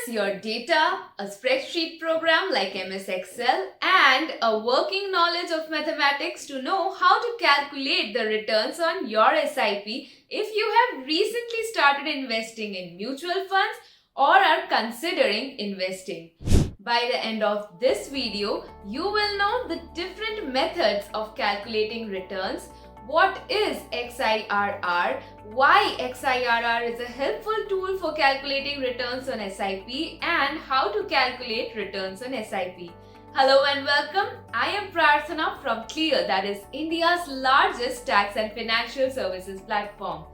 your data, a spreadsheet program like MS Excel, and a working knowledge of mathematics to know how to calculate the returns on your SIP if you have recently started investing in mutual funds or are considering investing. By the end of this video, you will know the different methods of calculating returns, what is XIRR, why XIRR is a helpful tool for calculating returns on SIP, and how to calculate returns on SIP. Hello and welcome. I am Prarthana from Clear, that is India's largest tax and financial services platform.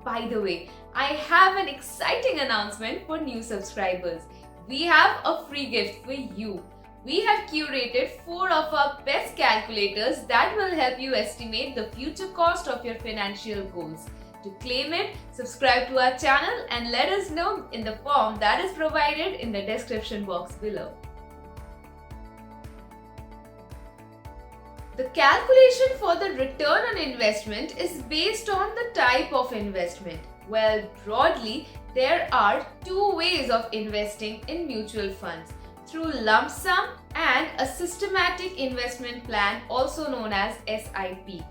By the way, I have an exciting announcement for new subscribers. We have a free gift for you. We have curated 4 of our best calculators that will help you estimate the future cost of your financial goals. To claim it, subscribe to our channel and let us know in the form that is provided in the description box below. The calculation for the return on investment is based on the type of investment. Well, broadly, there are 2 ways of investing in mutual funds: through lump sum and a systematic investment plan, also known as SIP.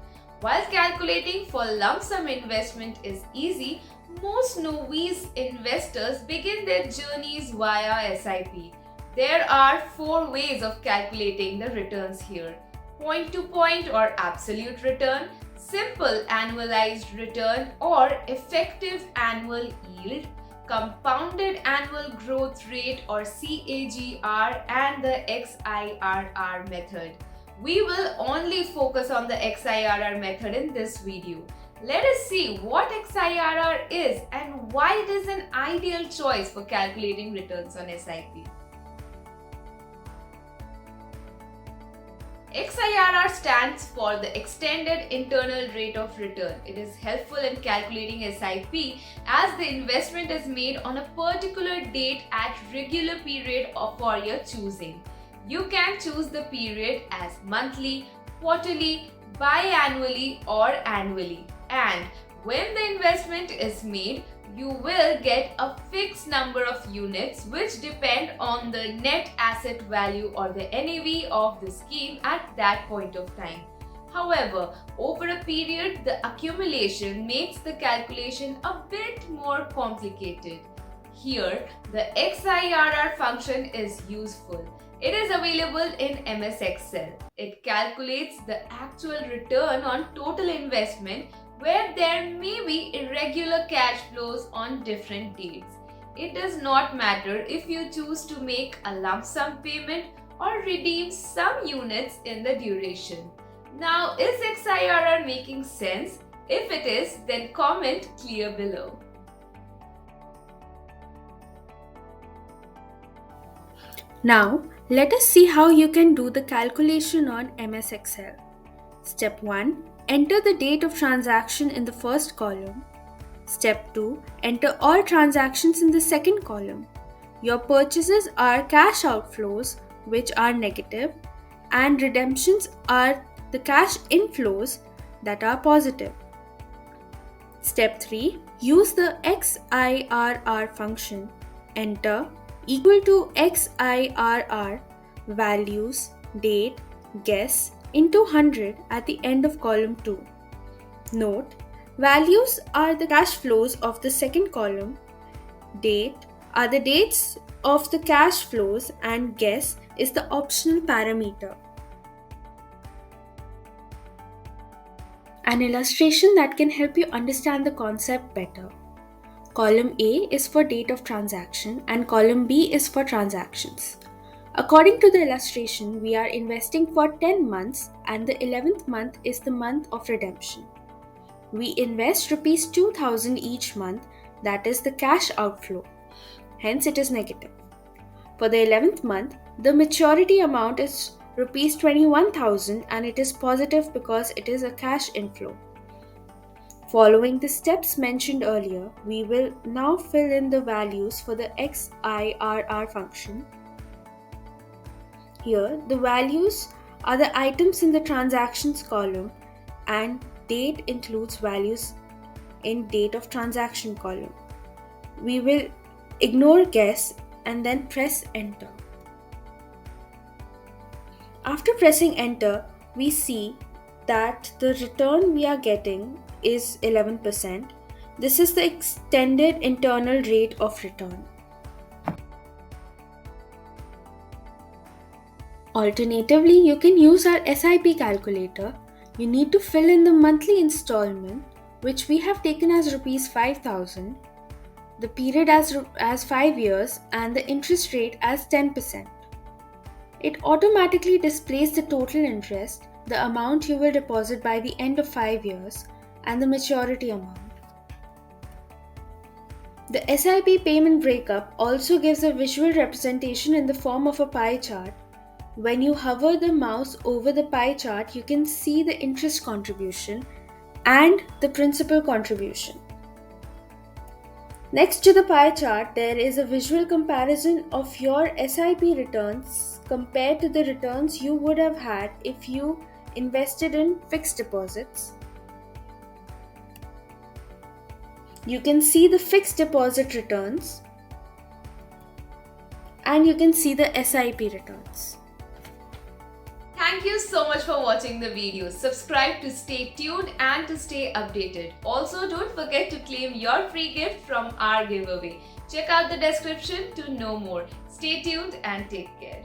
While calculating for lump sum investment is easy, most novice investors begin their journeys via SIP. There are 4 ways of calculating the returns here: point-to-point or absolute return, simple annualized return or effective annual yield, compounded annual growth rate or CAGR, and the XIRR method. We will only focus on the XIRR method in this video. Let us see what XIRR is and why it is an ideal choice for calculating returns on SIP. XIRR stands for the Extended Internal Rate of Return. It is helpful in calculating SIP as the investment is made on a particular date at regular period for your choosing. You can choose the period as monthly, quarterly, biannually or annually. And when the investment is made, you will get a fixed number of units which depend on the net asset value or the NAV of the scheme at that point of time. However, over a period, the accumulation makes the calculation a bit more complicated. Here, the XIRR function is useful. It is available in MS Excel. It calculates the actual return on total investment where there may be irregular cash flows on different dates. It does not matter if you choose to make a lump sum payment or redeem some units in the duration. Now, is XIRR making sense? If it is, then comment clear below. Now, let us see how you can do the calculation on MS Excel. Step 1. Enter the date of transaction in the first column. Step 2. Enter all transactions in the second column. Your purchases are cash outflows, which are negative, and redemptions are the cash inflows that are positive. Step 3. Use the XIRR function. Enter equal to XIRR values, date, guess into 100 at the end of column 2. Note, values are the cash flows of the second column, date are the dates of the cash flows, and guess is the optional parameter. An illustration that can help you understand the concept better. Column A is for date of transaction and column B is for transactions. According to the illustration, we are investing for 10 months and the 11th month is the month of redemption. We invest Rs 2000 each month, that is the cash outflow. Hence it is negative. For the 11th month, the maturity amount is Rs 21,000 and it is positive because it is a cash inflow. Following the steps mentioned earlier, we will now fill in the values for the XIRR function. Here, the values are the items in the transactions column and date includes values in date of transaction column. We will ignore guess and then press enter. After pressing enter, we see that the return we are getting is 11%. This is the extended internal rate of return. Alternatively, you can use our SIP calculator. You need to fill in the monthly installment, which we have taken as Rs 5,000, the period as 5 years, and the interest rate as 10%. It automatically displays the total interest, the amount you will deposit by the end of 5 years, and the maturity amount. The SIP payment breakup also gives a visual representation in the form of a pie chart. When you hover the mouse over the pie chart, you can see the interest contribution and the principal contribution. Next to the pie chart, there is a visual comparison of your SIP returns compared to the returns you would have had if you invested in fixed deposits. You can see the fixed deposit returns and you can see the SIP returns. Thank you so much for watching the video. Subscribe to stay tuned and to stay updated. Also, don't forget to claim your free gift from our giveaway. Check out the description to know more. Stay tuned and take care.